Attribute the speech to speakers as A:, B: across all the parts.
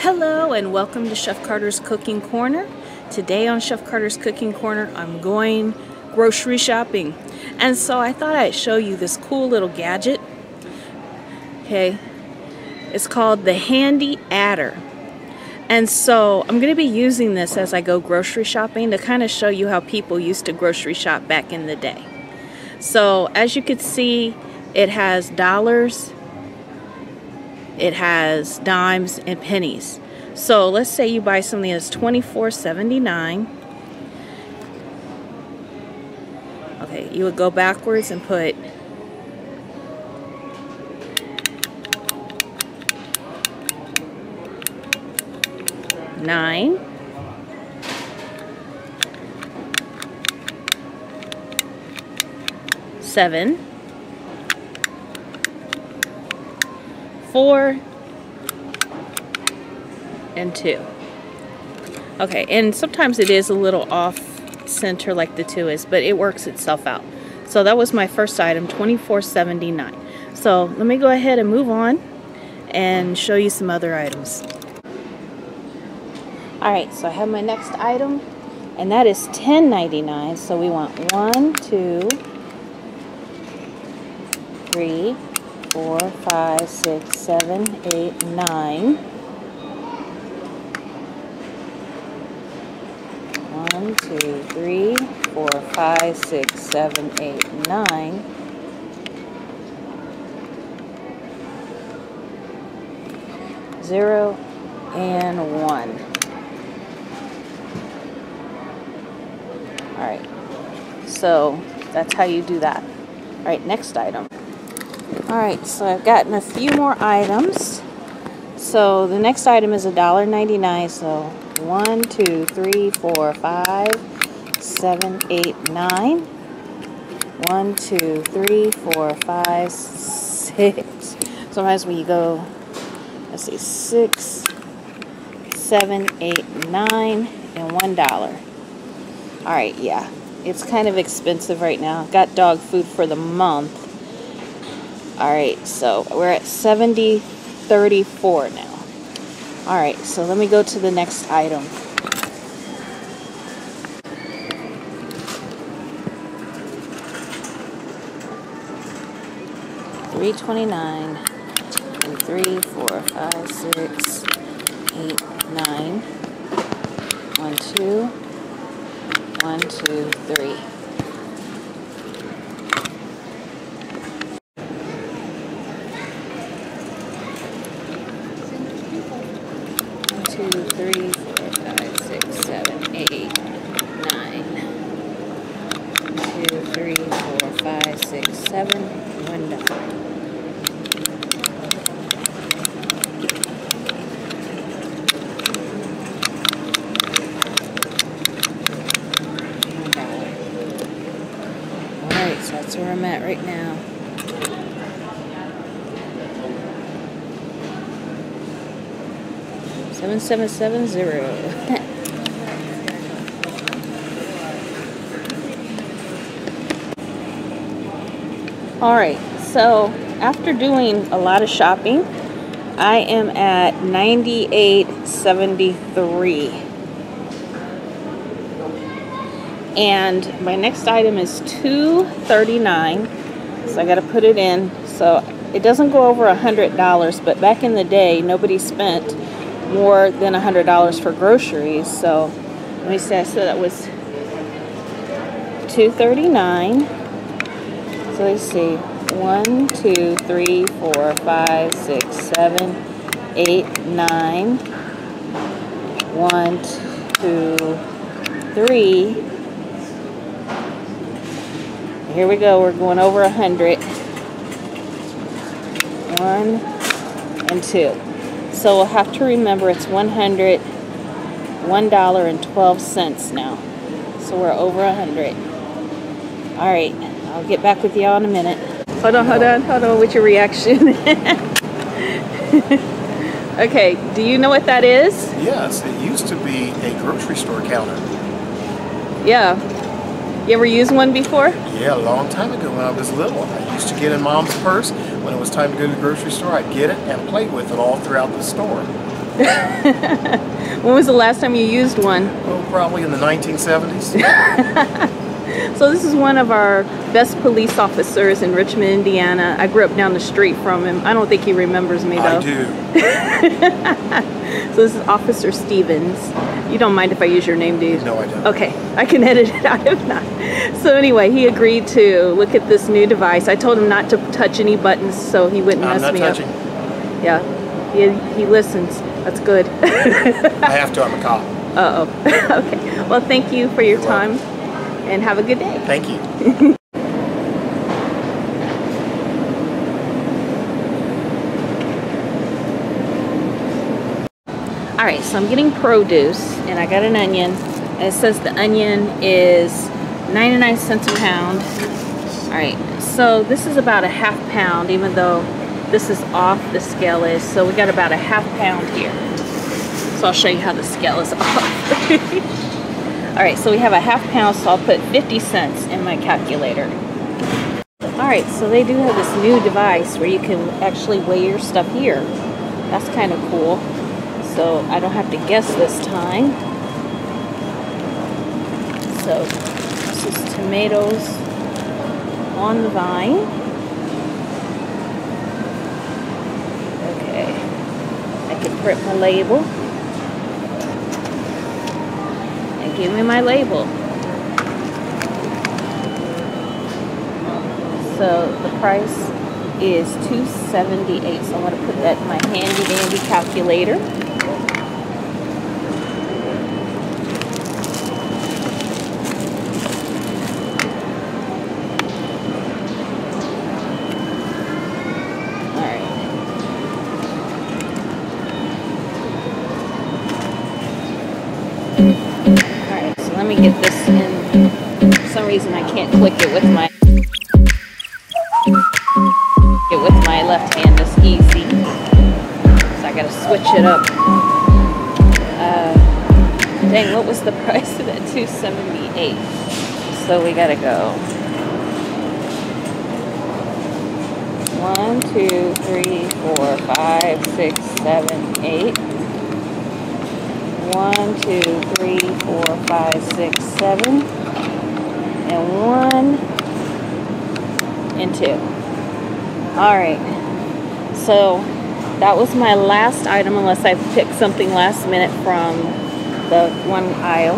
A: Hello and welcome to Chef Carter's Cooking Corner. Today on Chef Carter's Cooking Corner, I'm going grocery shopping. And so I thought I'd show you this cool little gadget. Okay, it's called the Handy Adder. And so I'm going to be using this as I go grocery shopping to kind of show you how people used to grocery shop back in the day. So as you can see, it has dollars, it has dimes and pennies. So let's say you buy something that's $24.79. Okay, you would go backwards and put $9, $7, $4, and $2. Okay, and sometimes it is a little off center like the 2 is, but it works itself out. So that was my first item, $24.79. So let me go ahead and move on and show you some other items. Alright, so I have my next item, and that is $10.99. So we want 1, 2, 3, 4, 5, 6, 7, 8, 9. 1, 2, 3, 4, 5, 6, 7, 8, 9. 0 and 1. Alright, so that's how you do that. Alright, next item. Alright, so I've gotten a few more items. So the next item is $1.99. So 1, 2, 3, 4, 5, 7, 8, 9. 1, 2, 3, 4, 5, 6. Sometimes when you go, let's see, 6, 7, 8, 9, and $1. Alright, yeah, it's kind of expensive right now. Got dog food for the month. Alright, so we're at $70.34 now. Alright, so let me go to the next item. $3.29 and 3, 4, 5, 6, 8, 9. 1, 2, 1, 2, 3. 2, 3, 4, 5, 6, 7, 8, 9. 2, 3, 4, 5, 6, 7, $1. Alright, so that's where I'm at right now. $7.770. Alright, so after doing a lot of shopping, I am at $98.73. And my next item is $2.39. So I gotta put it in. So it doesn't go over $100, but back in the day, nobody spent more than $100 for groceries. So let me see, I said that was $2.39. So let's see, 1, 2, 3, 4, 5, 6, 7, 8, 9. 1, 2, 3. Here we go, we're going over 100. 1 and 2. So we'll have to remember it's $101.12 now. So we're over 100. Alright, I'll get back with y'all in a minute. Hold on, what's your reaction? Okay, do you know what that is?
B: Yes, it used to be a grocery store counter.
A: Yeah. You ever used one before?
B: Yeah, a long time ago when I was little. I used to get in Mom's purse. When it was time to go to the grocery store, I'd get it and play with it all throughout the store.
A: When was the last time you used one?
B: Oh, probably in the 1970s.
A: So this is one of our best police officers in Richmond, Indiana. I grew up down the street from him. I don't think he remembers me though.
B: I do.
A: So this is Officer Stevens. You don't mind if I use your name, do you?
B: No, I don't.
A: Okay, I can edit it out if not. So anyway, he agreed to look at this new device. I told him not to touch any buttons so he wouldn't mess me up.
B: I'm not touching.
A: Yeah, he listens. That's good.
B: I have to, I'm a cop.
A: Uh-oh. Okay, well thank you for your time. And have a good day.
B: Thank you.
A: Alright, so I'm getting produce, and I got an onion, and it says the onion is 99 cents a pound. Alright, so this is about a half pound, even though this is off, the scale is, so we got about a half pound here. So I'll show you how the scale is off. Alright, so we have a half pound, so I'll put 50 cents in my calculator. Alright, so they do have this new device where you can actually weigh your stuff here. That's kind of cool. So I don't have to guess this time. So this is tomatoes on the vine. Okay, I can print my label. Give me my label. So the price is $2.78. So I'm going to put that in my handy dandy calculator. Let me get this in. For some reason I can't click it with my left hand as easy. So I gotta switch it up. Dang, what was the price of that? $2.78. So we gotta go 1, 2, 3, 4, 5, 6, 7, 8. 1, 2, 3, 4, 5, 6, 7, and 1 and 2. Alright, so that was my last item, unless I picked something last minute from the one aisle.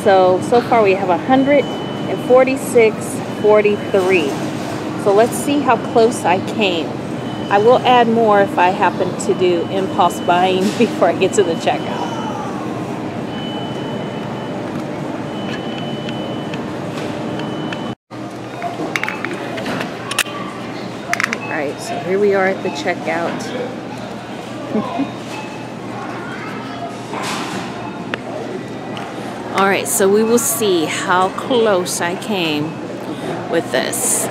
A: So far we have 146.43. So let's see how close I came. I will add more if I happen to do impulse buying before I get to the checkout. Alright, so here we are at the checkout. Alright, so we will see how close I came with this.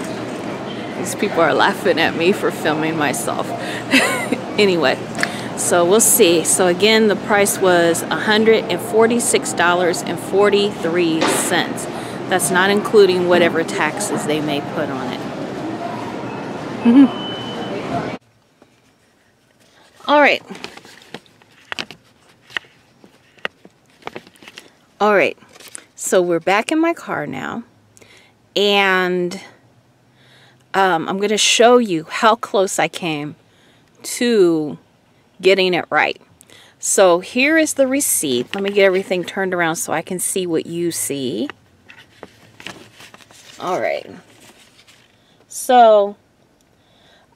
A: These people are laughing at me for filming myself. Anyway, so we'll see. So again, the price was $146.43. That's not including whatever taxes they may put on it. Alright. Alright. So we're back in my car now. And I'm going to show you how close I came to getting it right. So here is the receipt. Let me get everything turned around so I can see what you see. Alright. So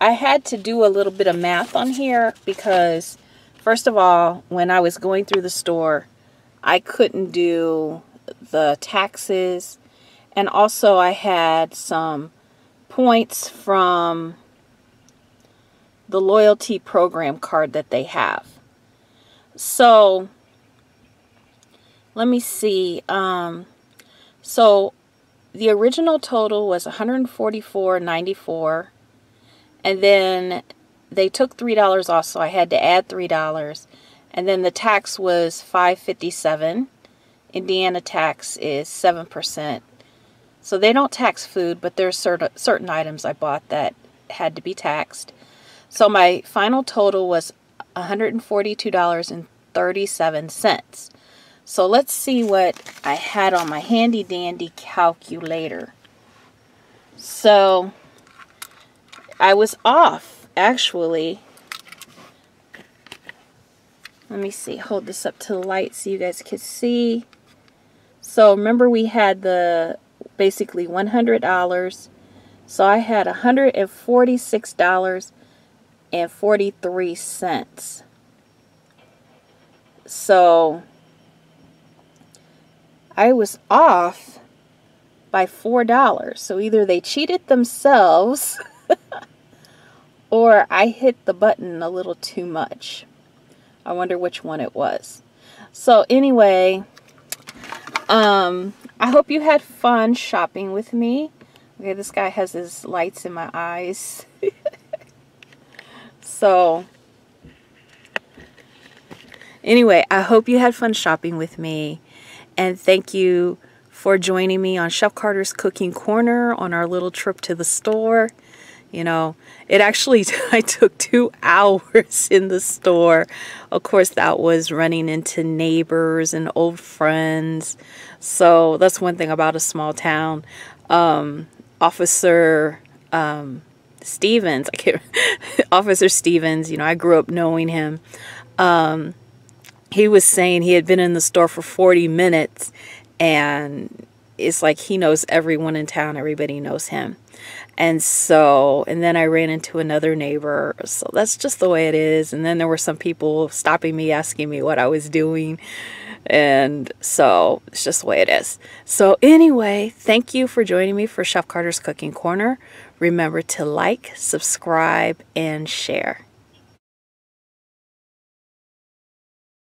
A: I had to do a little bit of math on here because, first of all, when I was going through the store, I couldn't do the taxes, and also I had some points from the loyalty program card that they have. So let me see. So the original total was $144.94. And then they took $3 off, so I had to add $3. And then the tax was $5.57. Indiana tax is 7%. So they don't tax food, but there's certain items I bought that had to be taxed. So my final total was $142.37. So let's see what I had on my handy dandy calculator. So I was off, actually. Let me see, hold this up to the light so you guys can see. So remember we had the basically $100. So I had $146.43. So I was off by $4. So either they cheated themselves or I hit the button a little too much. I wonder which one it was. So anyway, I hope you had fun shopping with me. Okay, this guy has his lights in my eyes. So anyway, I hope you had fun shopping with me. And thank you for joining me on Chef Carter's Cooking Corner on our little trip to the store. You know, it actually, I took 2 hours in the store. Of course, that was running into neighbors and old friends. So that's one thing about a small town. Officer Stevens, Officer Stevens, you know, I grew up knowing him. He was saying he had been in the store for 40 minutes and it's like he knows everyone in town. Everybody knows him. And then I ran into another neighbor. So that's just the way it is. And then there were some people stopping me, asking me what I was doing. And so it's just the way it is. So anyway, thank you for joining me for Chef Carter's Cooking Corner. Remember to like, subscribe, and share.